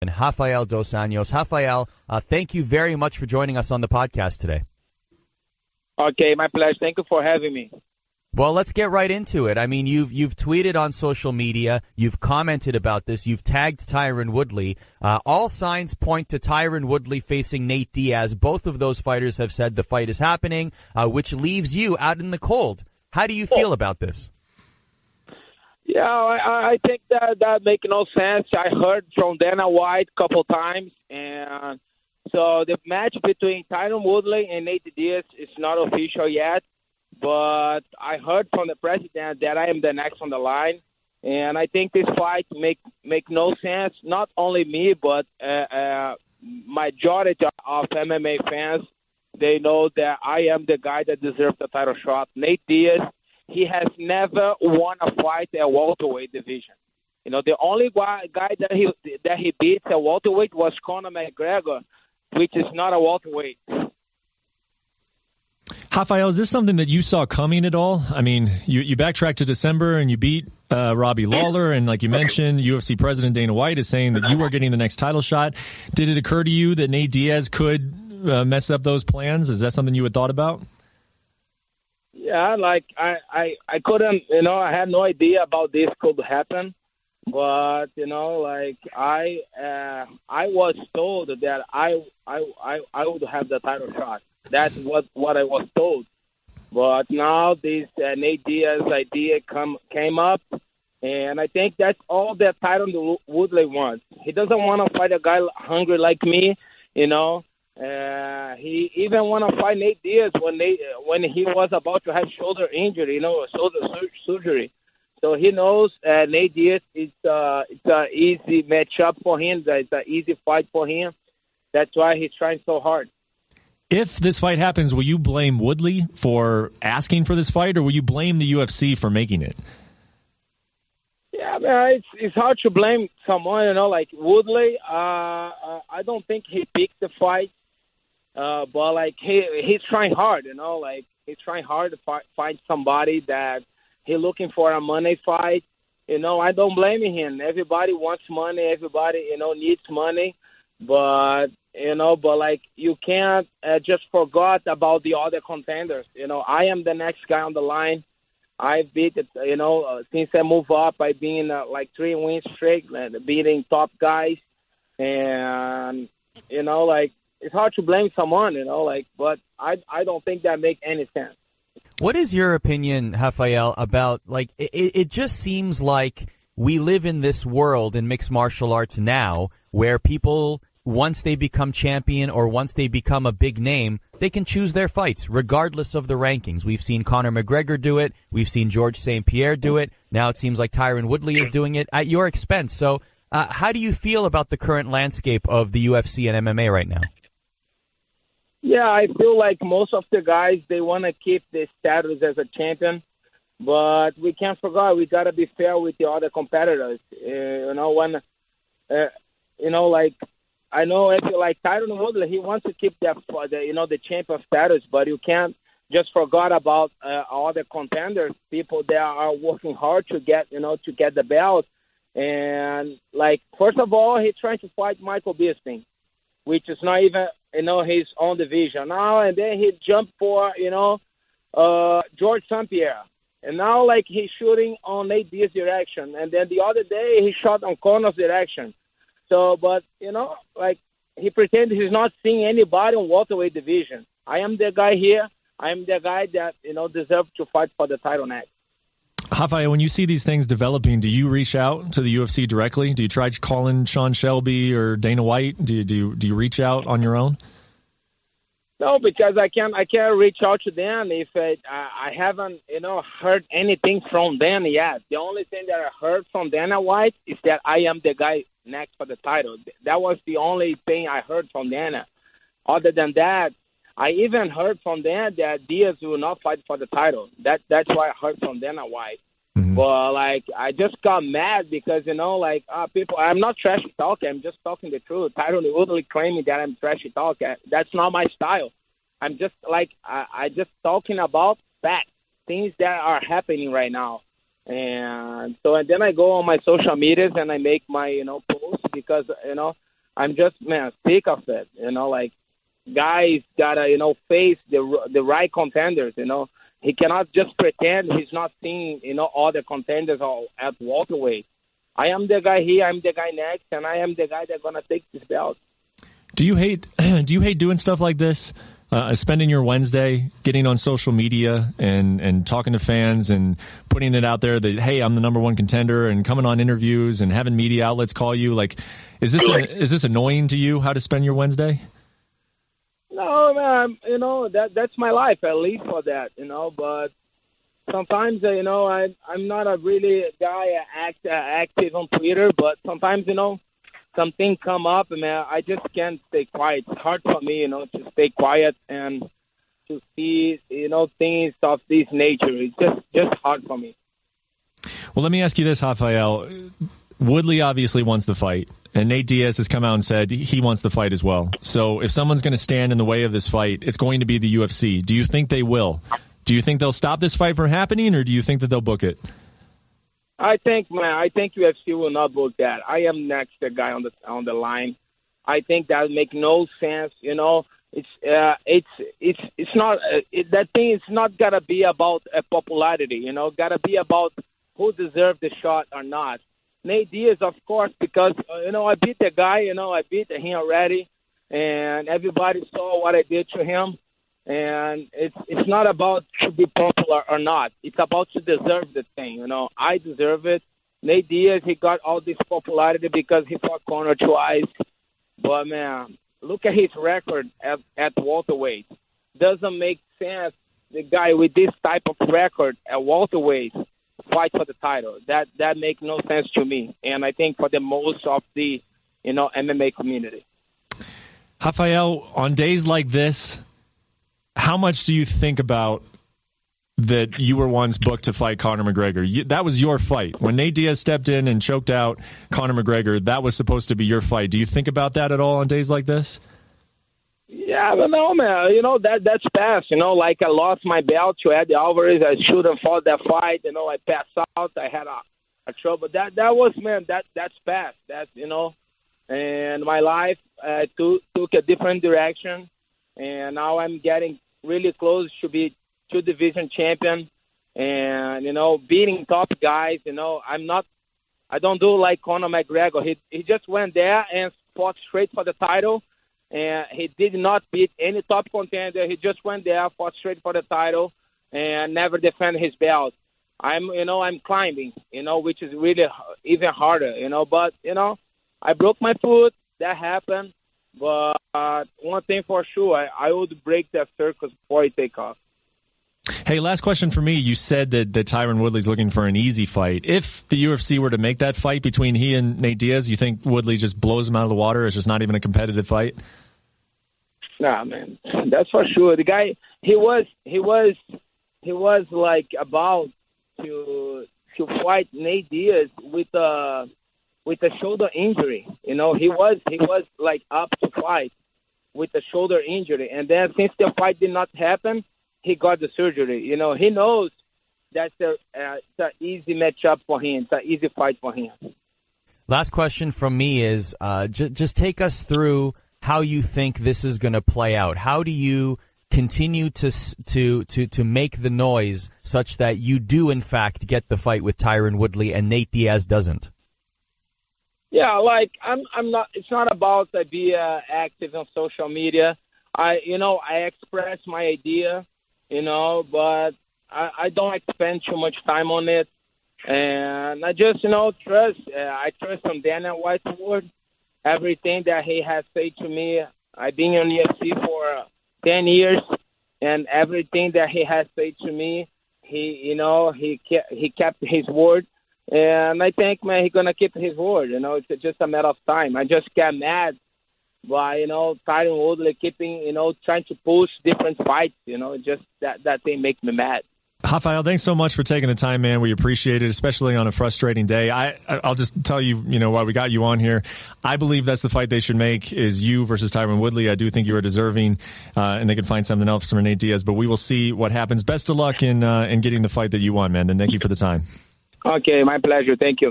and Rafael Dos Anjos. Rafael, thank you very much for joining us on the podcast today. Okay, my pleasure. Thank you for having me. Well, let's get right into it. I mean, you've tweeted on social media, you've commented about this, you've tagged Tyron Woodley. All signs point to Tyron Woodley facing Nate Diaz. Both of those fighters have said the fight is happening, which leaves you out in the cold. How do you feel about this? Yeah, I think that makes no sense. I heard from Dana White a couple times, and so the match between Tyron Woodley and Nate Diaz is not official yet. But I heard from the president that I am the next on the line, and I think this fight make no sense. Not only me, but majority of MMA fans, they know that I am the guy that deserves the title shot. Nate Diaz, he has never won a fight at welterweight division. You know, the only guy that he beat at welterweight was Conor McGregor, which is not a welterweight. Rafael, is this something that you saw coming at all? I mean, you backtracked to December and you beat Robbie Lawler, and like you mentioned, UFC President Dana White is saying that you were getting the next title shot. Did it occur to you that Nate Diaz could mess up those plans? Is that something you had thought about? Yeah, like I couldn't, I had no idea about this could happen, but like I was told that I would have the title shot. That's what I was told. But now this Nate Diaz idea came up, and I think that's all that Tyron Woodley wants. He doesn't want to fight a guy hungry like me, He even want to fight Nate Diaz when he was about to have shoulder injury, shoulder surgery. So he knows Nate Diaz it's an easy matchup for him. It's an easy fight for him. That's why he's trying so hard. If this fight happens, will you blame Woodley for asking for this fight, or will you blame the UFC for making it? Yeah, man, it's hard to blame someone, like Woodley. I don't think he picked the fight, but like he's trying hard, he's trying hard to find somebody that he's looking for a money fight. I don't blame him. Everybody wants money. Everybody, needs money, but like you can't just forget about the other contenders. I am the next guy on the line. I beat it, since I moved up, I've been like 3 wins straight, beating top guys. And, like it's hard to blame someone, but I don't think that makes any sense. What is your opinion, Rafael, about, like, it just seems like we live in this world in mixed martial arts now where people, once they become champion or once they become a big name, they can choose their fights regardless of the rankings. We've seen Conor McGregor do it. We've seen George St. Pierre do it. Now it seems like Tyron Woodley is doing it at your expense. So how do you feel about the current landscape of the UFC and MMA right now? Yeah, I feel like most of the guys, they want to keep their status as a champion. But we can't forget, we got to be fair with the other competitors. Like, I know if you like Tyron Woodley, he wants to keep the champion status, but you can't just forget about all the contenders, people that are working hard to get the belt. And like, first of all, he's trying to fight Michael Bisping, which is not even his own division now. And then he jumped for George St. Pierre, and now like he's shooting on Nate Diaz's direction, and then the other day he shot on Conor's direction. So, but, like, he pretends he's not seeing anybody in welterweight division. I am the guy here. I am the guy that, deserves to fight for the title next. Rafael, when you see these things developing, do you reach out to the UFC directly? Do you try calling Sean Shelby or Dana White? Do you reach out on your own? No, because I can't reach out to them if I haven't, heard anything from them yet. The only thing that I heard from Dana White is that I am the guy next for the title. That was the only thing I heard from Dana. Other than that, I even heard from Dana that Diaz will not fight for the title. That's why I heard from Dana White. Mm-hmm. But like, I just got mad because people. I'm not trashy talking. I'm just talking the truth. Tyron Woodley claiming that I'm trashy talking. That's not my style. I'm just like I just talking about facts, things that are happening right now. And then I go on my social medias and I make my posts because I'm just, man, sick of it. Like, guys gotta, face the right contenders. He cannot just pretend he's not seeing, all the contenders at welterweight. I am the guy here, I'm the guy next, and I am the guy that's gonna take this belt. Do you hate doing stuff like this? Spending your Wednesday getting on social media and talking to fans and putting it out there that, hey, I'm the number one contender, and coming on interviews and having media outlets call you. Like, is this annoying to you, how to spend your Wednesday? No, man, that's my life, at least for that, but sometimes, I'm not a really guy active on Twitter, but sometimes, something come up, and man, I just can't stay quiet. It's hard for me, to stay quiet and to see, things of this nature. It's just hard for me. Well, let me ask you this, Rafael. Woodley obviously wants the fight, and Nate Diaz has come out and said he wants the fight as well. So if someone's going to stand in the way of this fight, it's going to be the UFC. Do you think they will? Do you think they'll stop this fight from happening, or do you think that they'll book it? I think UFC will not book that. I am next the guy on the line. I think that make no sense. It's not that thing is not gotta be about popularity. Gotta be about who deserves the shot or not. Nate Diaz, of course, because I beat the guy. I beat him already, and everybody saw what I did to him. And it's not about to be popular or not. It's about to deserve the thing. I deserve it. Nate Diaz, he got all this popularity because he fought Conor twice. But, man, look at his record at welterweight. Doesn't make sense the guy with this type of record at welterweight fight for the title. That makes no sense to me. And I think for the most of the, MMA community. Rafael, on days like this, how much do you think about that you were once booked to fight Conor McGregor? That was your fight. When Nate Diaz stepped in and choked out Conor McGregor, that was supposed to be your fight. Do you think about that at all on days like this? Yeah, but no, man. That's past. Like I lost my belt to Eddie Alvarez. I should have fought that fight. I passed out. I had a trouble. That was, man, that's past. That's, and my life took a different direction. And now I'm getting really close to be two-division champion, and beating top guys. I don't do like Conor McGregor. He just went there and fought straight for the title, and he did not beat any top contender. He just went there, fought straight for the title, and never defended his belt. I'm climbing, which is really even harder, But I broke my foot. That happened. But one thing for sure, I would break that circus before I take off. Hey, last question for me. You said that Tyron Woodley's looking for an easy fight. If the UFC were to make that fight between he and Nate Diaz, you think Woodley just blows him out of the water? It's just not even a competitive fight? Nah, man, that's for sure. The guy, he was like about to fight Nate Diaz with a shoulder injury. He was like up to fight with a shoulder injury, and then since the fight did not happen, he got the surgery. He knows that's an easy matchup for him. It's an easy fight for him. Last question from me is just take us through how you think this is going to play out. How do you continue to make the noise such that you do in fact get the fight with Tyron Woodley and Nate Diaz doesn't? Yeah, like I'm not. It's not about to be active on social media. I express my idea, but I don't spend too much time on it, and I just trust. I trust on Daniel Whiteward. Everything that he has said to me. I've been in UFC for 10 years, and everything that he has said to me, he kept his word. And I think, man, he's going to keep his word. It's just a matter of time. I just get mad by, Tyron Woodley keeping, trying to push different fights. Just that thing makes me mad. Rafael, thanks so much for taking the time, man. We appreciate it, especially on a frustrating day. I'll just tell you, why we got you on here. I believe that's the fight they should make is you versus Tyron Woodley. I do think you are deserving, and they can find something else for Nate Diaz, but we will see what happens. Best of luck in getting the fight that you want, man, and thank you for the time. Okay, my pleasure. Thank you.